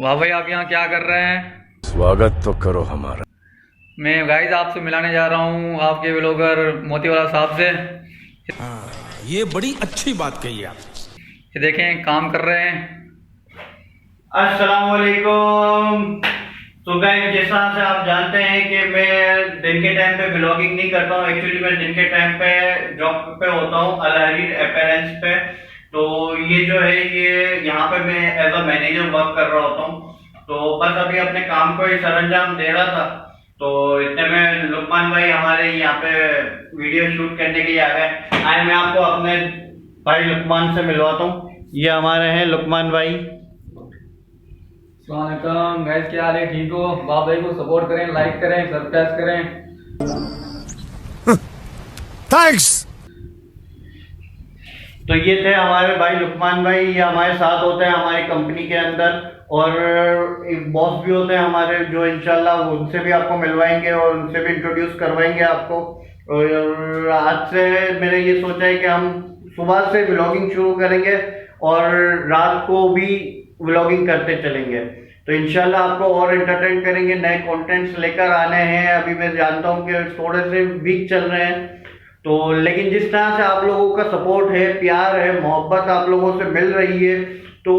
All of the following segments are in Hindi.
वाह भाई, आप यहाँ क्या कर रहे हैं? स्वागत तो करो हमारा। मैं गाइस आपसे मिलाने जा रहा हूँ आपके व्लॉगर मोतीवाला साहब से। ये बड़ी अच्छी बात कही आप। ये देखें काम कर रहे हैं। अस्सलाम वालेकुम। तो गाइस, जिस तरह से आप जानते हैं कि मैं दिन के टाइम पे ब्लॉगिंग नहीं करता हूँ। एक्चुअली मैं दिन के टाइम पे जॉब पे होता हूँ अल हरीर अपीयरेंस पे। तो ये जो है ये यहाँ पे मैं एज अ मैनेजर वर्क कर रहा होता हूँ। तो बस अभी अपने काम को ही सरंजाम दे रहा था, तो इतने में लुकमान भाई हमारे यहाँ पे वीडियो शूट करने के लिए आ गए। आए मैं आपको अपने भाई लुकमान से मिलवाता हूँ। ये हमारे हैं लुकमान भाई। अस्सलाम गाइस, क्या हाल है? ठीक हो? बाप भाई को सपोर्ट करें, लाइक करें, सब्सक्राइब करें। थैंक्स। तो ये थे हमारे भाई लुकमान भाई। ये हमारे साथ होते हैं हमारी कंपनी के अंदर, और एक बॉस भी होते हैं हमारे, जो इंशाल्लाह उनसे भी आपको मिलवाएंगे और उनसे भी इंट्रोड्यूस करवाएंगे आपको। और आज से मैंने ये सोचा है कि हम सुबह से व्लॉगिंग शुरू करेंगे और रात को भी व्लॉगिंग करते चलेंगे। तो इंशाल्लाह आपको और एंटरटेन करेंगे, नए कंटेंट्स लेकर आने हैं। अभी मैं जानता हूँ कि थोड़े से वीक चल रहे हैं, तो लेकिन जिस तरह से आप लोगों का सपोर्ट है, प्यार है, मोहब्बत आप लोगों से मिल रही है, तो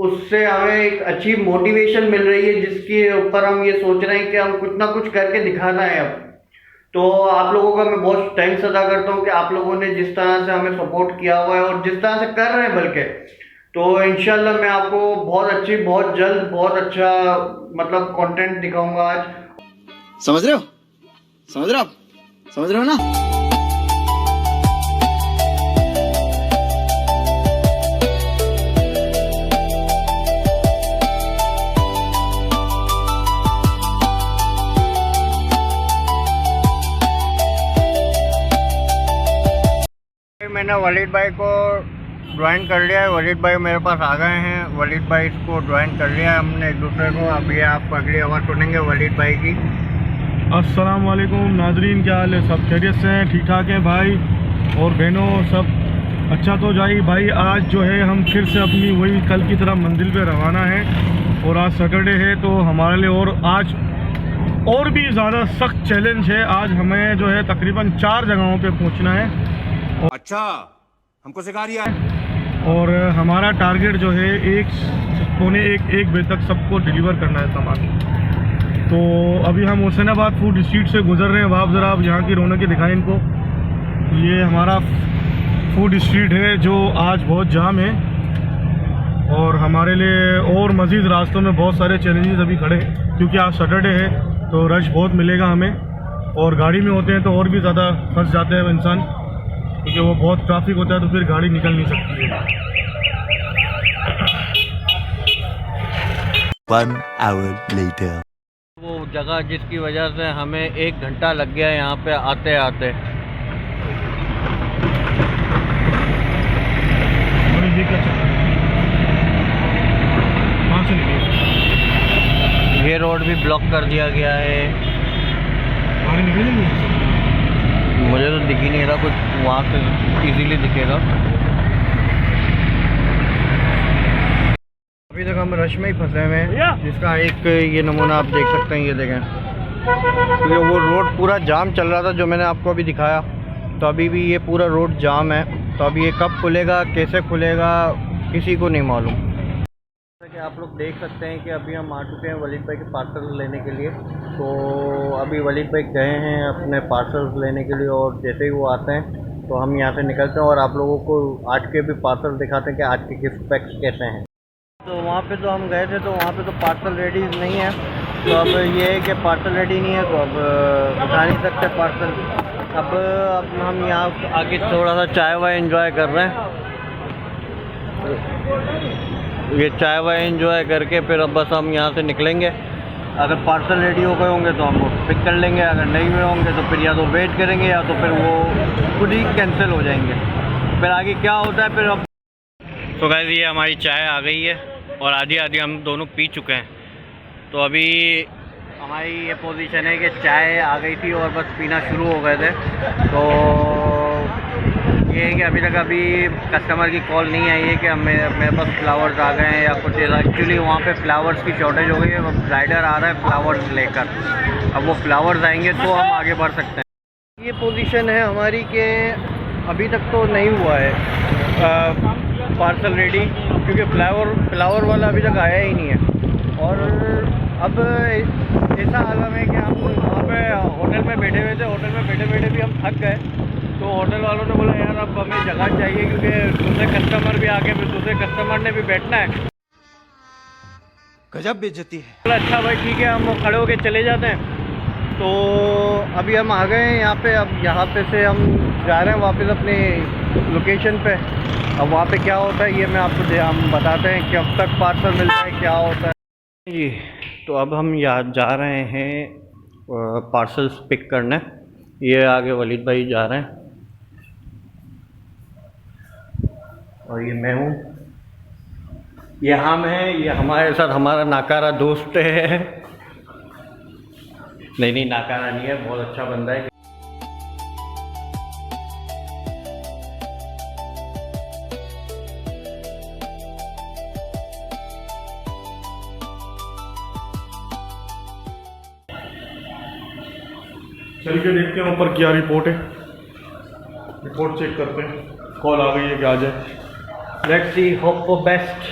उससे हमें एक अच्छी मोटिवेशन मिल रही है, जिसके ऊपर हम ये सोच रहे हैं कि हम कुछ ना कुछ करके दिखाना है अब। तो आप लोगों का मैं बहुत थैंक्स अदा करता हूँ कि आप लोगों ने जिस तरह से हमें सपोर्ट किया हुआ है और जिस तरह से कर रहे हैं बल्कि। तो इंशाल्लाह मैं आपको बहुत अच्छी, बहुत जल्द, बहुत अच्छा मतलब कंटेंट दिखाऊंगा आज। समझ रहे हो? समझ रहे हो आप? समझ रहे हो ना? मैंने वलीद भाई को ज्वाइन कर लिया है। वलीद भाई मेरे पास आ गए हैं। वलीद भाई को ज्वाइन कर लिया है हमने एक दूसरे को। अभी आप अगली आवाज़ सुनेंगे वलीद भाई की। अस्सलाम वालेकुम नाजरीन, क्या हाल है? सब खैरियत से हैं? ठीक ठाक हैं भाई और बहनों, सब अच्छा तो जाए भाई। आज जो है हम फिर से अपनी वही कल की तरह मंजिल पे रवाना है, और आज सैटरडे है तो हमारे लिए और आज और भी ज़्यादा सख्त चैलेंज है। आज हमें जो है तकरीबन 4 जगहों पे पहुंचना है। अच्छा, हमको सिखा रिया है। और हमारा टारगेट जो है 1 बजे तक सबको डिलीवर करना है सामान। तो अभी हम हुसैनाबाद फूड स्ट्रीट से गुजर रहे हैं। आप ज़रा आप यहाँ की रौनक दिखाएं इनको। ये हमारा फूड स्ट्रीट है जो आज बहुत जाम है, और हमारे लिए और मज़ीद रास्तों में बहुत सारे चैलेंजेस अभी खड़े हैं, क्योंकि आज सैटरडे है तो रश बहुत मिलेगा हमें। और गाड़ी में होते हैं तो और भी ज़्यादा फंस जाते हैं इंसान, क्योंकि वो बहुत ट्रैफिक होता है तो फिर गाड़ी निकल नहीं सकती है। 1 hour later. वो जगह जिसकी वजह से हमें 1 घंटा लग गया यहाँ पे आते आते। ये रोड भी ब्लॉक कर दिया गया है। मुझे तो दिख ही नहीं रहा कुछ, वहाँ से इजीली दिखेगा। अभी तक हम रश में ही फंसे हुए हैं, जिसका एक ये नमूना आप देख सकते हैं। ये देखें, क्योंकि वो रोड पूरा जाम चल रहा था जो मैंने आपको अभी दिखाया, तो अभी भी ये पूरा रोड जाम है। तो अभी ये कब खुलेगा, कैसे खुलेगा, किसी को नहीं मालूम। जैसा कि आप लोग देख सकते हैं कि अभी हम आ चुके हैं वलीद भाई के पार्सल लेने के लिए। तो अभी वलीद भाई गए हैं अपने पार्सल्स लेने के लिए, और जैसे ही वो आते हैं तो हम यहाँ से निकलते हैं और आप लोगों को आज के भी पार्सल दिखाते हैं कि आज के गिफ्ट पैक्स कैसे हैं। तो वहाँ पे तो हम गए थे, तो वहाँ पे तो पार्सल रेडी नहीं है। तो अब ये है कि पार्सल रेडी नहीं है तो अब उठा नहीं सकते पार्सल। अब हम यहाँ आके थोड़ा सा चाय वाय एंजॉय कर रहे हैं। ये चाय वाय एंजॉय करके फिर अब बस हम यहाँ से निकलेंगे। अगर पार्सल रेडी हो गए होंगे तो हम वो पिक कर लेंगे, अगर नहीं हुए होंगे तो फिर या तो वेट करेंगे या तो फिर वो खुद ही कैंसिल हो जाएंगे। फिर आगे क्या होता है फिर अब। तो गाइस, ये हमारी चाय आ गई है और आधी आधी हम दोनों पी चुके हैं। तो अभी हमारी ये पोजीशन है कि चाय आ गई थी और बस पीना शुरू हो गए थे। तो ये है कि अभी कस्टमर की कॉल नहीं आई है कि मेरे पास फ्लावर्स आ गए हैं या कुछ। एक्चुअली वहाँ पे फ्लावर्स की शॉर्टेज हो गई है, राइडर आ रहा है फ्लावर्स लेकर। अब वो फ्लावर्स आएंगे तो हम आगे बढ़ सकते हैं। ये पोजीशन है हमारी कि अभी तक तो नहीं हुआ है पार्सल रेडी, क्योंकि फ्लावर वाला अभी तक आया ही नहीं है। और अब ऐसा आलम है कि हम वहाँ पे होटल में बैठे हुए थे, होटल में बैठे बैठे भी हम थक गए। तो होटल वालों ने बोला यार अब हमें जगह चाहिए, क्योंकि दूसरे कस्टमर भी आके फिर दूसरे कस्टमर ने भी बैठना है। गजब बेइज्जती है। बोला अच्छा भाई ठीक है, हम खड़े होके चले जाते हैं। तो अभी हम आ गए हैं यहाँ पे। अब यहाँ पे से हम जा रहे हैं वापस अपने लोकेशन पे। अब वहाँ पे क्या होता है ये मैं आपको हम बताते हैं कि अब तक पार्सल मिलता है क्या होता है जी। तो अब हम यहाँ जा रहे हैं पार्सल्स पिक करने। ये आगे वलीद भाई जा रहे हैं और ये मैं हूँ, ये हम हैं, ये हमारे साथ हमारा नाकारा दोस्त है। नहीं नाकारा नहीं है, बहुत अच्छा बंदा है। चल के देखते हैं ऊपर क्या रिपोर्ट है। रिपोर्ट चेक करते हैं। कॉल आ गई है कि आ जाए। Let's see, hope for best.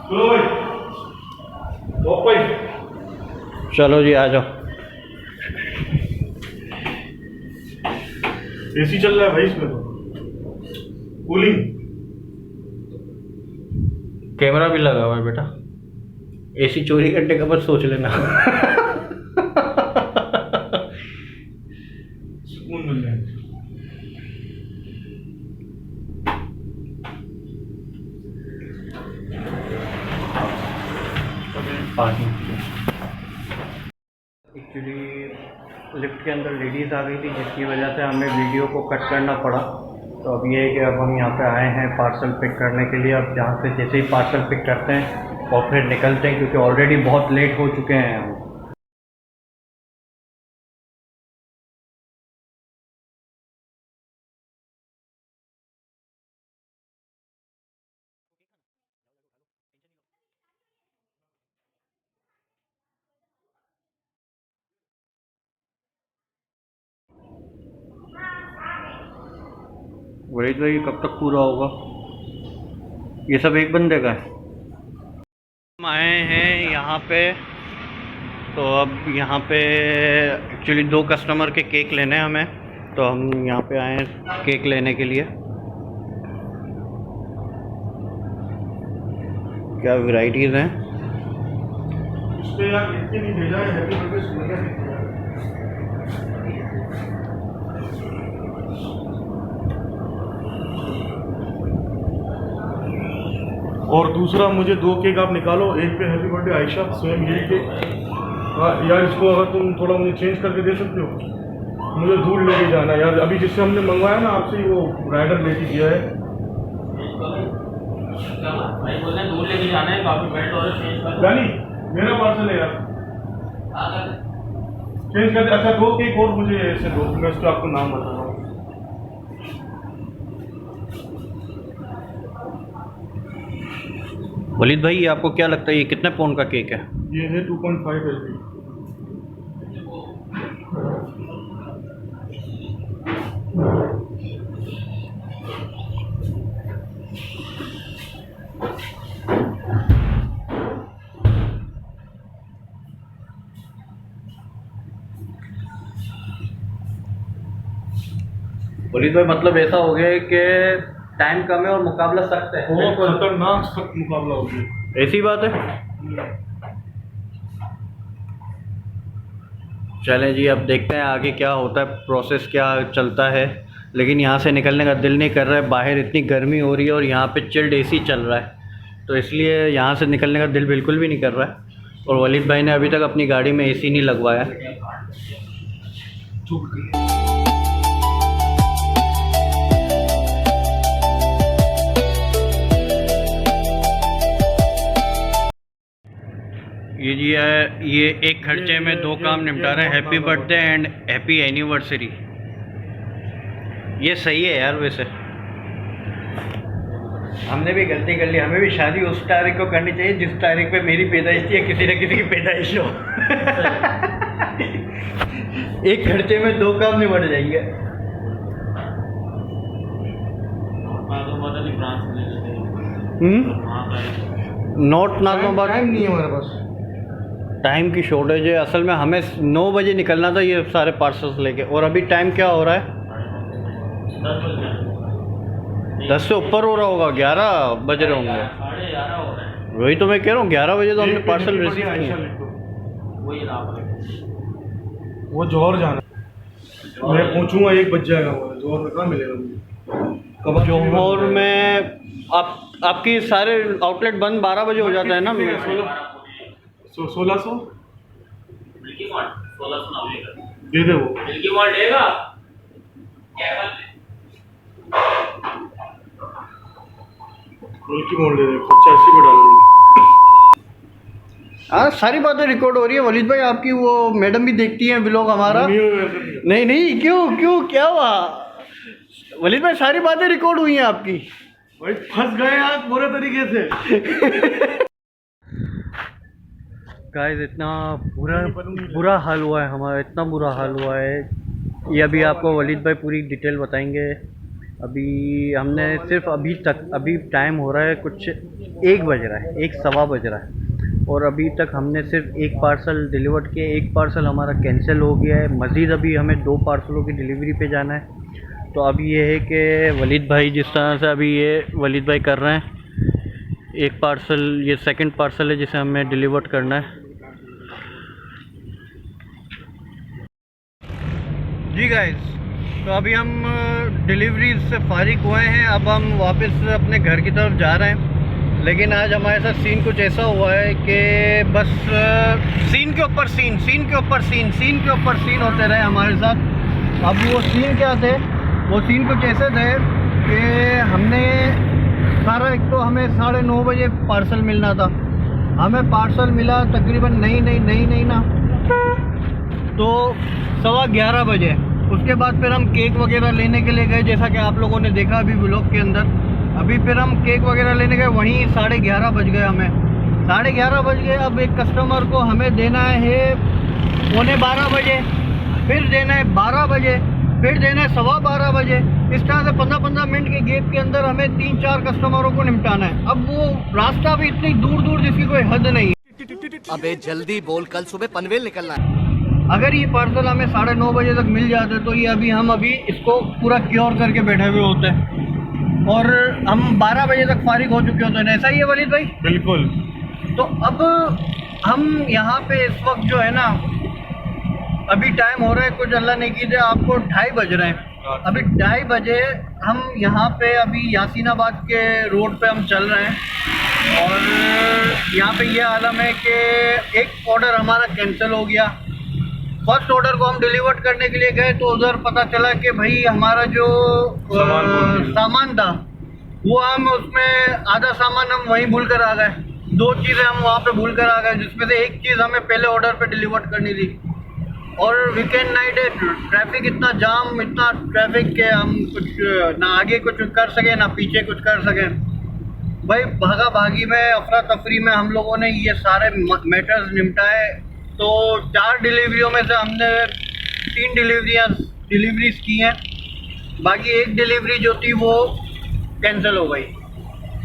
चलो भाई, चलो जी आ जाओ। एसी चल रहा है भाई इसमें तो, कूलिंग। कैमरा भी लगा हुआ है बेटा, एसी चोरी करने का बस सोच लेना। सुकून मिल जाएगा। पानी एक्चुअली लिफ्ट के अंदर लेडीज़ आ गई थी, जिसकी वजह से हमें वीडियो को कट करना पड़ा। तो अब ये है कि अब हम यहाँ पे आए हैं पार्सल पिक करने के लिए। अब यहाँ से जैसे ही पार्सल पिक करते हैं और फिर निकलते हैं, क्योंकि ऑलरेडी बहुत लेट हो चुके हैं हम। वही तो, ये कब तक पूरा होगा? ये सब एक बंदे का है। हम आए हैं यहाँ पे, तो अब यहाँ पे एक्चुअली 2 कस्टमर के केक लेने हैं हमें। तो हम यहाँ पे आए हैं केक लेने के लिए। क्या वैरायटीज़ हैं। इस पे यार इतनी नहीं भेजा है, हैप्पी बर्थडे सुन गया। और दूसरा मुझे 2 केक आप निकालो, एक पे हैप्पी बर्थडे आयशा स्वयं यही केक। हाँ यार, इसको अगर तुम थोड़ा मुझे चेंज करके दे सकते हो। मुझे दूर लेके जाना है यार, अभी जिससे हमने मंगवाया ना आपसे, वो राइडर लेके दिया है। भाई बोल रहे हैं दूर लेके जाना है, काफी बेल्ट और चेंज कर। यानी मेरा पार्सल है यार, चेंज कर दे। अच्छा 2 केक और मुझे ऐसे दो, मैं इसका आपको नाम बता रहा हूँ। वलीद भाई, आपको क्या लगता है ये कितने पाउंड का केक है? ये है 2.5 LP। वलीद भाई, मतलब ऐसा हो गया है कि टाइम कम है और मुकाबला सख्त है। बहुत खतरनाक सख्त मुकाबला हो गया। ऐसी बात है। चलें जी, अब देखते हैं आगे क्या होता है, प्रोसेस क्या चलता है। लेकिन यहाँ से निकलने का दिल नहीं कर रहा है। बाहर इतनी गर्मी हो रही है और यहाँ पे चिल्ड एसी चल रहा है, तो इसलिए यहाँ से निकलने का दिल बिल्कुल भी नहीं कर रहा है। और वलीद भाई ने अभी तक अपनी गाड़ी में एसी नहीं लगवाया। ये एक खर्चे में दो काम निपटा रहे हैं, happy birthday and happy anniversary. ये सही है यार। वैसे हमने भी गलती कर ली, हमें भी शादी उस तारीख को करनी चाहिए जिस तारीख पे मेरी पैदाइश थी या किसी न किसी की पैदाइश हो। एक खर्चे में दो काम निपट जाएंगे। नॉट नाज़माबाद टाइम नहीं है हमारे पास। टाइम की शॉर्टेज है असल में। हमें 9 बजे निकलना था ये सारे पार्सल्स लेके, और अभी टाइम क्या हो रहा है? 10 से ऊपर हो रहा होगा, 11 बज रहे होंगे। वही तो मैं कह रहा हूँ, 11 बजे तो हमने पार्सल रिसीव किया। वो जौहर जाना, मैं पहुंचूंगा 1 बज जाएगा। वो जौहर में कहाँ मिलेगा मुझे? जौहर में आपकी सारे आउटलेट बंद 12 बजे हो जाता है ना। 1600 दे दे वो। मिल्की मोड़ दे दे, खर्चा इसी पे डालूंगी। हाँ, सारी बातें रिकॉर्ड हो रही है वलीद भाई। आपकी वो मैडम भी देखती हैं व्लॉग हमारा। नहीं क्यों क्या हुआ वलीद भाई? सारी बातें रिकॉर्ड हुई हैं आपकी। भाई फंस गए आप बुरे तरीके से। गाइस इतना बुरा हाल हुआ है हमारा, इतना बुरा हाल हुआ है। ये अभी आपको वलीद भाई पूरी डिटेल बताएंगे। अभी हमने सिर्फ अभी टाइम हो रहा है कुछ 1 बज रहा है, 1 सवा बज रहा है, और अभी तक हमने सिर्फ 1 पार्सल डिलीवर किया। 1 पार्सल हमारा कैंसिल हो गया है। मज़ीद अभी हमें 2 पार्सलों की डिलीवरी पे जाना है। तो अभी ये है कि वलीद भाई जिस तरह से अभी ये वलीद भाई कर रहे हैं, 1 पार्सल, ये सेकंड पार्सल है जिसे हमें डिलीवर करना है। जी गाइस, तो अभी हम डिलीवरी से फारिग हुए हैं। अब हम वापस अपने घर की तरफ जा रहे हैं। लेकिन आज हमारे साथ सीन कुछ ऐसा हुआ है कि बस सीन के ऊपर सीन, सीन के ऊपर सीन, सीन के ऊपर सीन होते रहे हमारे साथ। अब वो सीन क्या थे? वो सीन कुछ ऐसे थे कि हमने सारा, एक तो हमें 9:30 बजे पार्सल मिलना था। हमें पार्सल मिला तकरीबन नहीं ना तो 11:15 बजे। उसके बाद फिर हम केक वगैरह लेने के लिए गए, जैसा कि आप लोगों ने देखा अभी व्लॉग के अंदर। अभी फिर हम केक वगैरह लेने गए, वहीं 11:30 बज गए हमें। 11:30 बज गए। अब एक कस्टमर को हमें देना है 11:15 बजे, फिर देना है 12 बजे, फिर देना है 12:15 बजे। इस तरह से 15-15 मिनट के गैप के अंदर हमें 3-4 कस्टमरों को निपटाना है। अब वो रास्ता भी इतनी दूर जिसकी कोई हद नहीं है। अबे जल्दी बोल, कल सुबह पनवेल निकलना है। अगर ये पार्सल हमें 9:30 बजे तक मिल जाते तो ये हम अभी इसको पूरा क्योर करके बैठे हुए होते और हम 12 बजे तक फारिग हो चुके होते हैं। ऐसा ही है वलीद भाई? बिल्कुल। तो अब हम यहाँ पे इस वक्त जो है ना, अभी टाइम हो रहा है कुछ अल्लाह ने कीजिए आपको 2:30 बज रहे हैं। अभी 2:30 बजे हम यहाँ पे अभी यासीनाबाद के रोड पे हम चल रहे हैं और यहाँ पे ये आलम है कि एक ऑर्डर हमारा कैंसिल हो गया। फर्स्ट ऑर्डर को हम डिलीवर करने के लिए गए तो उधर पता चला कि भाई हमारा जो सामान था वो हम उसमें आधा सामान हम वहीं भूल कर आ गए। 2 चीज़ें हम वहाँ पे भूल कर आ गए, जिसमें से एक चीज़ हमें पहले ऑर्डर पे डिलीवर करनी थी। और वीकेंड नाइट है, ट्रैफिक इतना जाम, इतना ट्रैफिक के हम कुछ ना आगे कुछ कर सके ना पीछे कुछ कर सके। भाई भागा भागी में, अफरा तफरी में हम लोगों ने ये सारे मैटर्स निपटाए। तो 4 डिलीवरियों में से हमने 3 डिलीवरीज की हैं, बाकी एक डिलीवरी जो थी वो कैंसिल हो गई।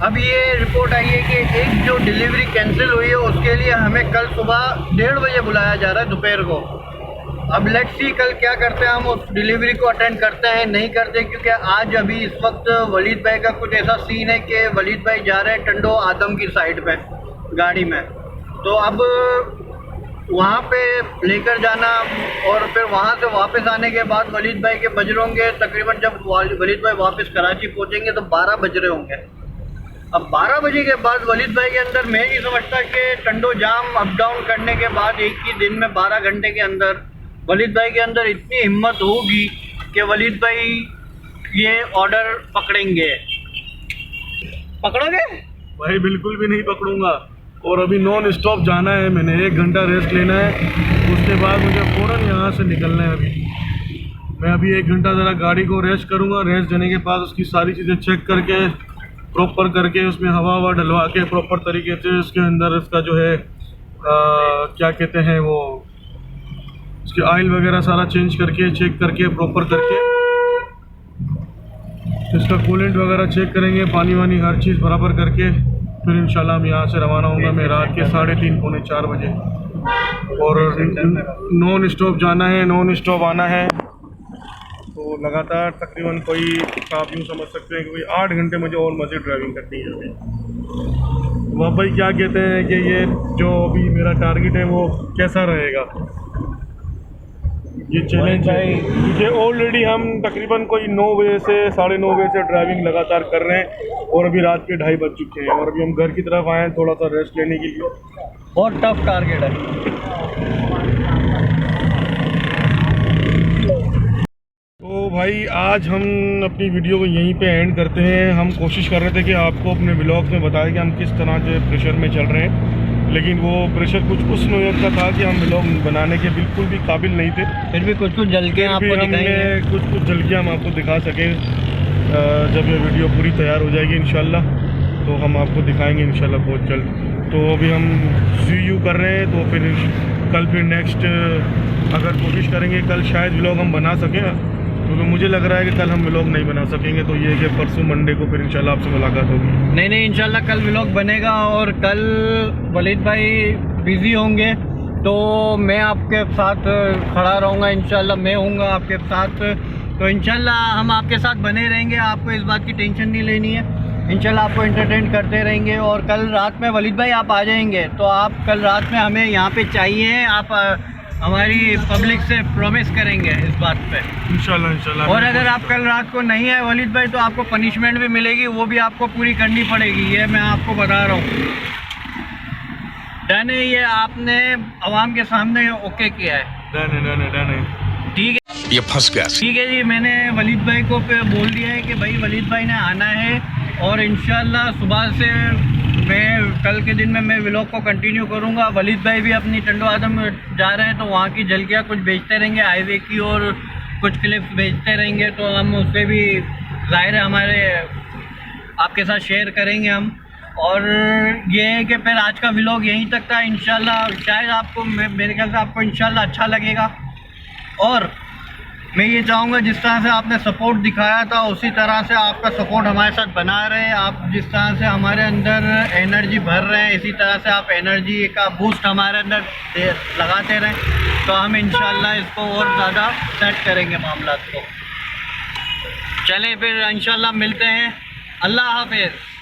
अब ये रिपोर्ट आई है कि एक जो डिलीवरी कैंसिल हुई है उसके लिए हमें कल सुबह 1:30 बजे बुलाया जा रहा है दोपहर को। अब लेट्स सी कल क्या करते हैं, हम उस डिलीवरी को अटेंड करते हैं नहीं करते, क्योंकि आज अभी इस वक्त वलीद भाई का कुछ ऐसा सीन है कि वलीद भाई जा रहे हैं टंडो आदम की साइड पे गाड़ी में। तो अब वहाँ पे लेकर जाना और फिर वहाँ से वापस आने के बाद वलीद भाई के बज रहे होंगे तकरीबन, जब वलीद भाई वापस कराची पहुँचेंगे तो 12 बज रहे होंगे। अब 12 बजे के बाद वलीद भाई के अंदर, मैं नहीं समझता कि टंडो जाम अप डाउन करने के बाद एक ही दिन में 12 घंटे के अंदर वलीद भाई के अंदर इतनी हिम्मत होगी कि वलीद भाई ये ऑर्डर पकड़ेंगे। पकड़ोगे? भाई बिल्कुल भी नहीं पकड़ूंगा। और अभी नॉन स्टॉप जाना है। मैंने 1 घंटा रेस्ट लेना है, उसके बाद मुझे फ़ौरन यहाँ से निकलना है। अभी मैं अभी 1 घंटा ज़रा गाड़ी को रेस्ट करूँगा। रेस्ट देने के बाद उसकी सारी चीज़ें चेक करके प्रॉपर करके उसमें हवा डलवा के प्रॉपर तरीके से उसके अंदर इसका जो है क्या कहते हैं वो उसके ऑयल वगैरह सारा चेंज करके चेक करके प्रॉपर करके इसका कूलेंट वगैरह चेक करेंगे, पानी वानी हर चीज़ बराबर करके फिर इंशाल्लाह हम यहाँ से रवाना होऊंगा मैं रात के 3:30 पौने 4 बजे। और नॉन स्टॉप जाना है, नॉन स्टॉप आना है। तो लगातार तकरीबन कोई आप यूँ समझ सकते हैं कि कोई 8 घंटे मुझे और मज़े ड्राइविंग करनी है अभी। वह भाई क्या कहते हैं कि ये जो अभी मेरा टारगेट है वो कैसा रहेगा, ये चैलेंज है। मुझे ऑलरेडी हम तकरीबन कोई 9 बजे से 9:30 बजे से ड्राइविंग लगातार कर रहे हैं और अभी रात के 2:30 बज चुके हैं और अभी हम घर की तरफ आए हैं थोड़ा सा रेस्ट लेने के लिए। बहुत टफ टारगेट है। तो भाई आज हम अपनी वीडियो को यहीं पे एंड करते हैं। हम कोशिश कर रहे थे कि आपको अपने व्लॉग में बताएं कि हम किस तरह के प्रेशर में चल रहे हैं, लेकिन वो प्रेशर कुछ उस नोयत का था कि हम व्लॉग बनाने के बिल्कुल भी काबिल नहीं थे। फिर भी कुछ झलकियाँ आपको दिखाएंगे, कुछ झलकियाँ हम आपको दिखा सकें। जब ये वीडियो पूरी तैयार हो जाएगी इंशाल्लाह तो हम आपको दिखाएंगे इंशाल्लाह बहुत जल्द। तो अभी हम सी कर रहे हैं, तो फिर कल फिर नेक्स्ट अगर कोशिश करेंगे कल शायद व्लॉग हम बना सकें, क्योंकि मुझे लग रहा है कि कल हम व्लॉग नहीं बना सकेंगे। तो ये कि परसों मंडे को फिर इंशाल्लाह आपसे मुलाकात होगी। नहीं इंशाल्लाह कल व्लॉग बनेगा और कल वलीद भाई बिज़ी होंगे तो मैं आपके साथ खड़ा रहूँगा इंशाल्लाह, मैं हूँगा आपके साथ। तो इंशाल्लाह हम आपके साथ बने रहेंगे, आपको इस बात की टेंशन नहीं लेनी है। इंशाल्लाह आपको एंटरटेन करते रहेंगे। और कल रात में वलीद भाई आप आ जाएंगे तो आप कल रात में हमें यहाँ पे चाहिए, आप हमारी पब्लिक से प्रॉमिस करेंगे इस बात पे इंशाल्लाह। और अगर आप कल रात को नहीं आए वलीद भाई तो आपको पनिशमेंट भी मिलेगी, वो भी आपको पूरी करनी पड़ेगी, ये मैं आपको बता रहा हूँ। डन है, ये आपने आवाम के सामने ओके किया है। डन है। ठीक है, ये फंस गया। ठीक है जी। मैंने वलीद भाई को पे बोल दिया है कि भाई वलीद भाई ने आना है और इंशाल्लाह सुबह से मैं कल के दिन में मैं व्लॉग को कंटिन्यू करूंगा। वलीद भाई भी अपनी टंडो आदम जा रहे हैं तो वहाँ की झलकियाँ कुछ भेजते रहेंगे हाईवे की और कुछ क्लिप्स भेजते रहेंगे, तो हम उससे भी ज़ाहिर है हमारे आपके साथ शेयर करेंगे हम। और ये है कि फिर आज का व्लॉग यहीं तक था। इंशाल्लाह शायद आपको मेरे ख्याल से आपको इंशाल्लाह अच्छा लगेगा। और मैं ये चाहूँगा जिस तरह से आपने सपोर्ट दिखाया था उसी तरह से आपका सपोर्ट हमारे साथ बना रहे। आप जिस तरह से हमारे अंदर एनर्जी भर रहे हैं इसी तरह से आप एनर्जी का बूस्ट हमारे अंदर लगाते रहें, तो हम इंशाल्लाह इसको और ज़्यादा सेट करेंगे मामला को। चलें फिर इंशाल्लाह मिलते हैं। अल्लाह हाफिज़।